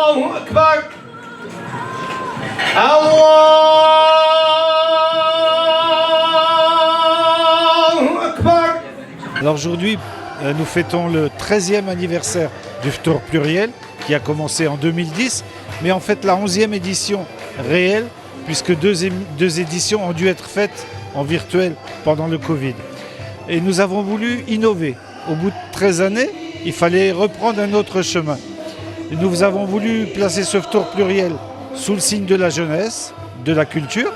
الله أكبر الله أكبر. Alors aujourd'hui, nous fêtons le 13e anniversaire du Ftour pluriel qui a commencé en 2010, mais en fait la 11e édition réelle, puisque deux éditions ont dû être faites en virtuel pendant le Covid. Et nous avons voulu innover. Au bout de 13 années, il fallait reprendre un autre chemin. Et nous avons voulu placer ce Ftour pluriel sous le signe de la jeunesse, de la culture.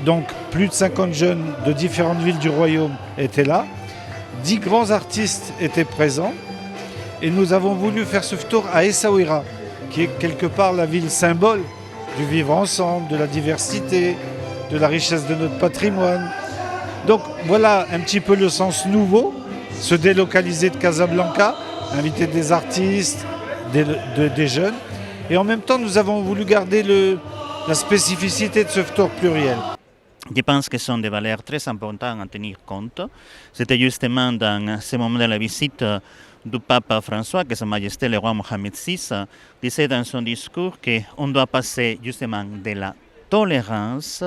Donc plus de 50 jeunes de différentes villes du royaume étaient là. 10 grands artistes étaient présents. Et nous avons voulu faire ce Ftour à Essaouira, qui est quelque part la ville symbole du vivre ensemble, de la diversité, de la richesse de notre patrimoine. Donc voilà un petit peu le sens nouveau, se délocaliser de Casablanca, inviter des artistes, des jeunes. Et en même temps, nous avons voulu garder la spécificité de ce Ftour pluriel. Je pense que ce sont des valeurs très importantes à tenir compte. C'était justement dans ce moment de la visite du pape François que Sa Majesté le roi Mohamed VI disait dans son discours qu'on doit passer justement de la tolérance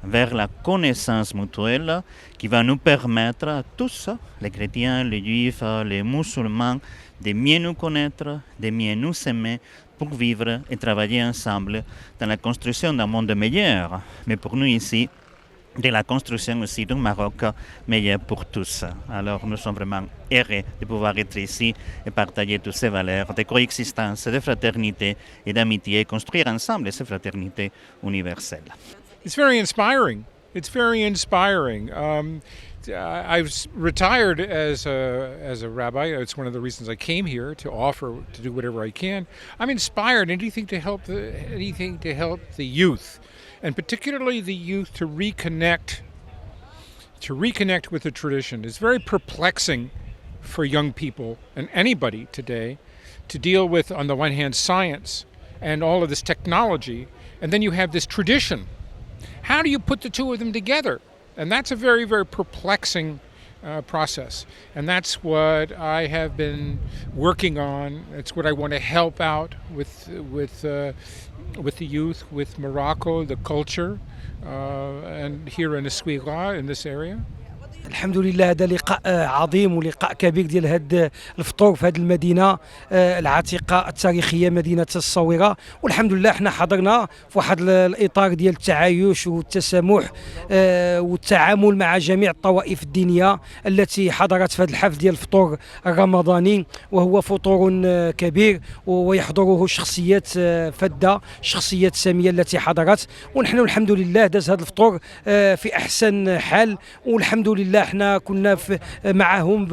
vers la connaissance mutuelle qui va nous permettre à tous, les chrétiens, les juifs, les musulmans, de mieux nous connaître, de mieux nous aimer pour vivre et travailler ensemble dans la construction d'un monde meilleur. Mais pour nous ici, de la construction aussi d'un Maroc meilleur pour tous. Alors nous sommes vraiment heureux de pouvoir être ici et partager toutes ces valeurs de coexistence, de fraternité et d'amitié et construire ensemble ces fraternités universelles. It's very inspiring. It's very inspiring. I was retired as a rabbi. It's one of the reasons I came here to offer to do whatever I can. I'm inspired. Anything to help the youth, and particularly the youth to reconnect with the tradition. It's very perplexing for young people and anybody today to deal with, on the one hand, science and all of this technology, and then you have this tradition. How do you put the two of them together? And that's a very, very perplexing process. And that's what I have been working on. It's what I want to help out with the youth, with Morocco, the culture, and here in Essaouira, in this area. الحمد لله هذا لقاء عظيم ولقاء كبير ديال هذا الفطور في هذه المدينه العتيقه التاريخيه مدينه الصويره، والحمد لله احنا حضرنا في واحد الاطار ديال التعايش والتسامح والتعامل مع جميع الطوائف الدينيه التي حضرت في هذا الحفل ديال الفطور الرمضاني، وهو فطور كبير ويحضره شخصيات فذه، شخصيات ساميه التي حضرت، ونحن الحمد لله داز هذا الفطور في احسن حال، والحمد لله احنا كنا معهم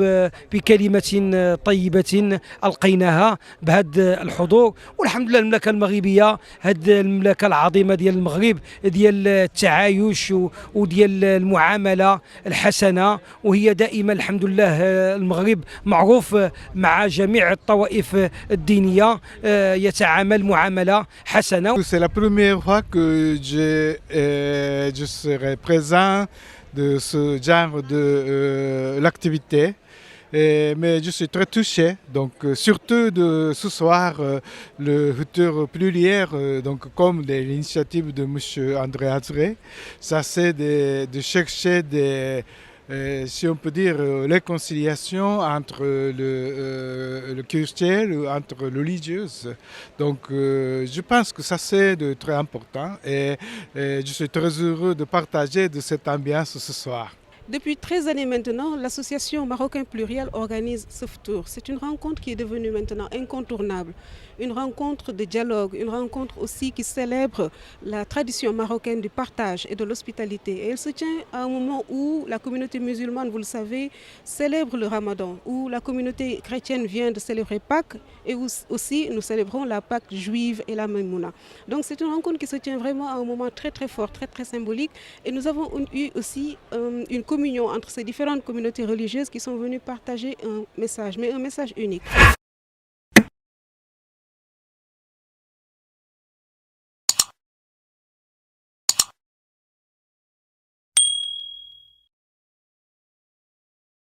بكلمة طيبة ألقيناها بهذا الحضور، والحمد لله المملكة المغربية هذه المملكة العظيمة ديال المغرب ديال التعايش وديال المعاملة الحسنة، وهي دائما الحمد لله المغرب معروف مع جميع الطوائف الدينية يتعامل معاملة حسنة. C'est la première fois que je serai présent de ce genre de l'activité. Mais je suis très touché, donc surtout de ce soir, le Ftour pluriel, donc comme l'initiative de M. André Azré, ça c'est de chercher si on peut dire, réconciliation entre le chrétien, entre le religieux. Donc je pense que ça c'est très important et je suis très heureux de partager de cette ambiance ce soir. Depuis 13 années maintenant, l'association Marocain Pluriel organise ce Ftour. C'est une rencontre qui est devenue maintenant incontournable. Une rencontre de dialogue, une rencontre aussi qui célèbre la tradition marocaine du partage et de l'hospitalité. Et elle se tient à un moment où la communauté musulmane, vous le savez, célèbre le Ramadan, où la communauté chrétienne vient de célébrer Pâques et où aussi nous célébrons la Pâque juive et la Maïmouna. Donc c'est une rencontre qui se tient vraiment à un moment très très fort, très très symbolique. Et nous avons eu aussi une communion entre ces différentes communautés religieuses qui sont venues partager un message, mais un message unique.